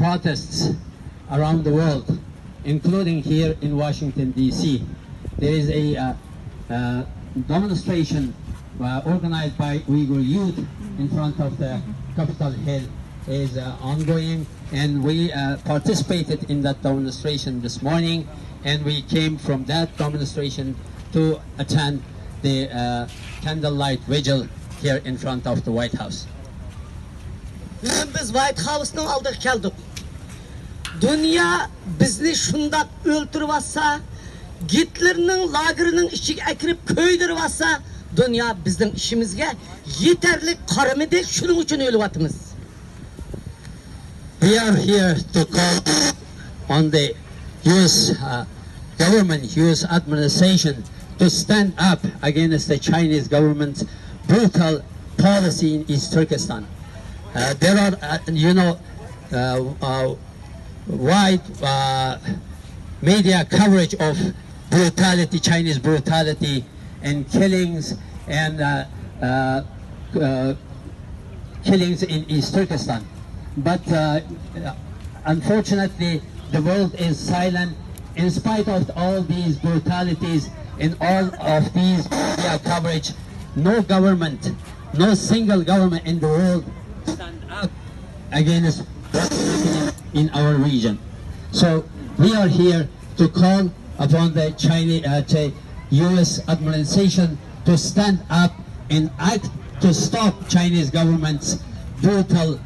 protests around the world, including here in Washington, D.C. There is a demonstration organized by Uyghur youth in front of the Capitol Hill is ongoing, and we participated in that demonstration this morning, and we came from that demonstration to attend the candlelight vigil here in front of the White House. Biz White House'ның алдык keldik. Dünya bizni şundak öldürüp atsa, Hitler'nin lagerinin içine ekirip köydürüp atsa, dünya bizim işimizge yeterli karımıdır, şunun için ölüp atımız. We are here to call on the U.S. Government, U.S. administration to stand up against the Chinese government's brutal policy in East Turkestan. There are, wide media coverage of brutality, Chinese brutality, and killings and killings in East Turkestan. But unfortunately, the world is silent in spite of all these brutalities and all of these media coverage. No government, no single government in the world stand up against what's happening in our region. So we are here to call upon the U.S. administration to stand up and act to stop Chinese government's brutal